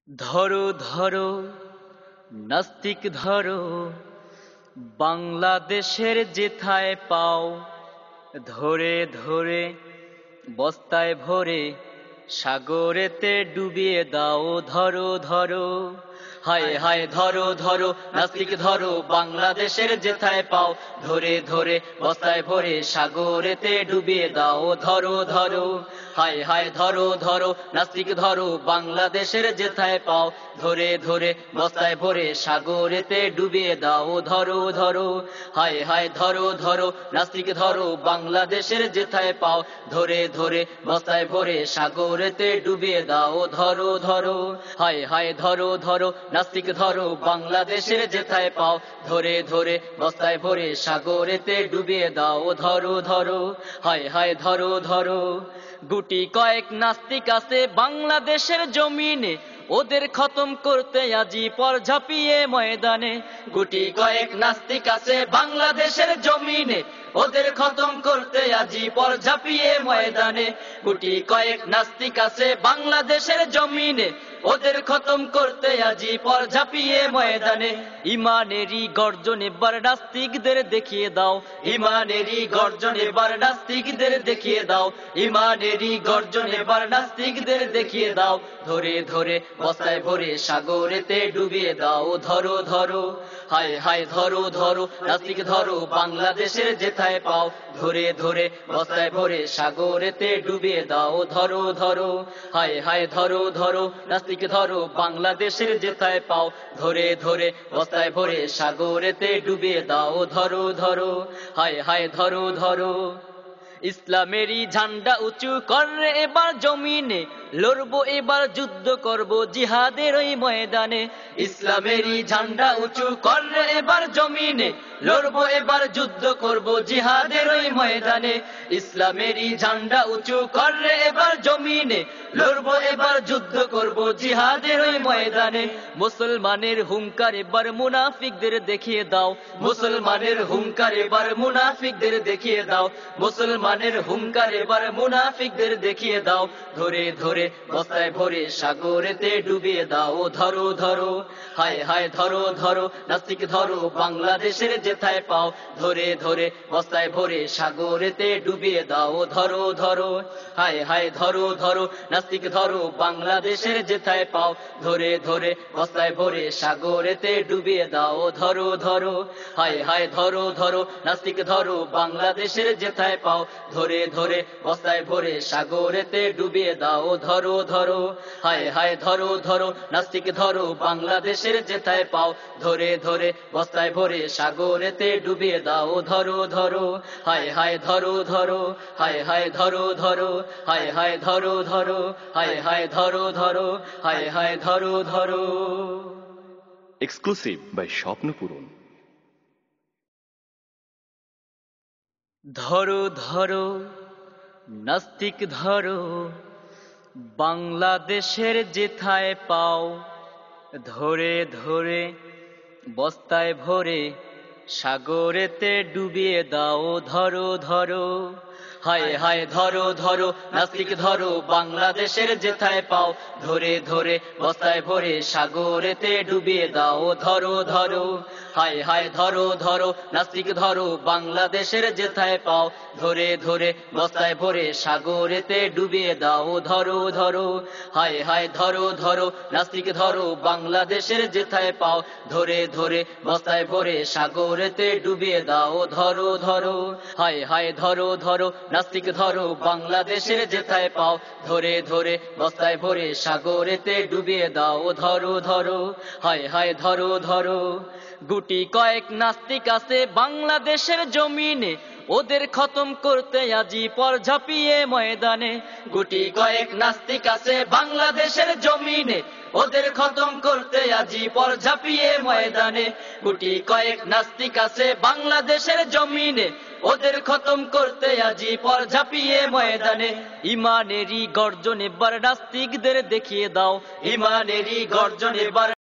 ধরো ধরো নাস্তিক ধরো, বাংলাদেশের যেথায় পাও, ধরে ধরে বস্তায় ভরে সাগরেতে ডুবিয়ে দাও। ধরো ধরো, হায় হায় ধরো ধরো নাস্তিক ধরো, বাংলাদেশের যেথায় পাও, ধরে ধরে বস্তায় ভরে সাগরেতে ডুবিয়ে দাও। ধরো ধরো, হায় হায় ধরো ধরো নাস্তিক ধরো, বাংলাদেশের যেথায় পাও, ধরে ধরে বস্তায় ভরে সাগরেতে ডুবিয়ে দাও। ধরো ধরো, হায় হায় ধরো ধরো নাস্তিক ধরো, বাংলাদেশের যেথায় পাও, ধরে ধরে বস্তায় ভরে সাগরেতে ডুবিয়ে দাও। ধরো ধরো, হায় হায় ধরো ধরো নাস্তিক ধরো, বাংলাদেশের যেথায় পাও, ধরে ধরে বস্তায় ভরে সাগরেতে ডুবিয়ে দাও। ধরো ধরো, হায় হায় ধরো ধরো। গুটি কয়েক নাস্তিক আছে বাংলাদেশের জমিনে, ওদের খতম করতে আজি পর ঝাঁপিয়ে ময়দানে। গুটি কয়েক নাস্তিক আছে বাংলাদেশের জমিনে, ওদের খতম করতে আজি পর ঝাঁপিয়ে ময়দানে। গুটি কয়েক নাস্তিক আছে বাংলাদেশের জমিনে, ওদের খতম করতে আজি পর ঝাঁপিয়ে ময়দানে। ইমানেরই গর্জন এবার নাস্তিকদের দেখিয়ে দাও, ইমানেরই গর্জন এবার নাস্তিকদের দেখিয়ে দাও, ইমানেরই গর্জন এবার নাস্তিকদের দেখিয়ে দাও। ধরে ধরে বস্তায় ভরে সাগরেতে ডুবিয়ে দাও। ধরো ধরো, হায় হায় ধরো ধরো নাস্তিক ধরো, বাংলাদেশের যেথায় পাও, ধরে ধরে বস্তায় ভরে সাগরেতে ডুবিয়ে দাও। ধরো ধরো, হায় হায় ধরো ধরো নাস্তিক ধরো, বাংলাদেশের যেথায় পাও, ধরে ধরে বস্তায় ভরে সাগরেতে ডুবিয়ে দাও। ধরো ধরো, হায় হায় ধরো ধরো। ইসলামেরই ঝান্ডা উঁচু করে এবার জমিনে, লড়বো এবার যুদ্ধ করব জিহাদের ওই ময়দানে। ইসলামেরই ঝান্ডা উঁচু করে এবার জমিনে, লড়বো এবার যুদ্ধ করব জিহাদের ওই ময়দানে। ইসলামেরই ঝান্ডা উঁচু করে এবার জমিনে, লড়বো এবার যুদ্ধ করব জিহাদের ওই ময়দানে। মুসলমানের হুঙ্কার এবার মুনাফিকদের দেখিয়ে দাও, মুসলমানের হুঙ্কার এবার মুনাফিকদের দেখিয়ে দাও, মুসলমানের হুঙ্কার এবার মুনাফিকদের দেখিয়ে দাও। ধরে ধরে বস্তায় ভরে সাগরেতে ডুবিয়ে দাও। ধরো ধরো, হায় হায় ধরো ধরো নাস্তিক ধরো, বাংলাদেশের যেথায় পাও, ধরে ধরে বস্তায় ভরে সাগরেতে ডুবিয়ে দাও। ধরো ধরো, হায় হায় ধরো ধরো নাস্তিক ধরো, বাংলাদেশের যেথায় পাও, ধরে ধরে বস্তায় ভরে সাগরেতে ডুবিয়ে দাও। ধরো ধরো, হায় হায় ধরো ধরো নাস্তিক ধরো, বাংলাদেশের যেথায় পাও, ধরে ধরে বস্তায় ভরে সাগরেতে ডুবিয়ে দাও। ধরো ধরো, হায় হায় ধরো ধরো নাস্তিক ধরো, বাংলাদেশের যেথায় পাও, ধরে ধরে বস্তায় ভরে সাগরেতে ডুবিয়ে দাও। ধরো ধরো, হায় হায় ধরো ধরো, হায় হায় ধরো ধরো, হায় হায় ধরো ধরো, হায় হায় ধরো ধরো, হায় হায় ধরো ধরো। এক্সক্লুসিভ বাই স্বপ্নপূরণ। ধরো ধরো নাস্তিক ধরো, বাংলাদেশের যেথায় পাও, ধরে ধরে বস্তায় ভরে সাগরেতে ডুবিয়ে দাও। ধরো ধরো, হায় হায় ধরো ধরো নাস্তিক ধরো, বাংলাদেশের যেথায় পাও, ধরে ধরে বস্তায় ভরে সাগরেতে ডুবিয়ে দাও। ধরো ধরো, হায় হায় ধরো ধরো নাস্তিক ধরো, বাংলাদেশের যেথায় পাও, ধরে ধরে বস্তায় ভরে সাগরেতে ডুবিয়ে দাও। ধরো ধরো, হায় হায় ধরো ধরো নাস্তিক ধরো, বাংলাদেশের যেথায় পাও, ধরে ধরে বস্তায় ভরে সাগরেতে ডুবিয়ে দাও। ধরো ধরো, হায় হায় ধরো ধরো নাস্তিক ধরো, বাংলাদেশের যেথায় পাও, ধরে ধরে বস্তায় ভরে সাগরেতে ডুবিয়ে দাও। ধরো ধরো, হায় হায় ধরো ধরো। গুটি কয়েক নাস্তিক আছে বাংলাদেশের জমিনে, ওদের খতম করতে আজি পর ঝাঁপিয়ে ময়দানে। গুটি কয়েক নাস্তিক আছে বাংলাদেশের জমিনে, ওদের খতম করতে আজি পর ঝাঁপিয়ে ময়দানে। গুটি কয়েক নাস্তিক আছে বাংলাদেশের জমিনে, ওদের খতম করতে আজি পর ঝাঁপিয়ে ময়দানে। ইমানেরই গর্জন এবার নাস্তিকদের দেখিয়ে দাও, ইমানেরই গর্জন এবার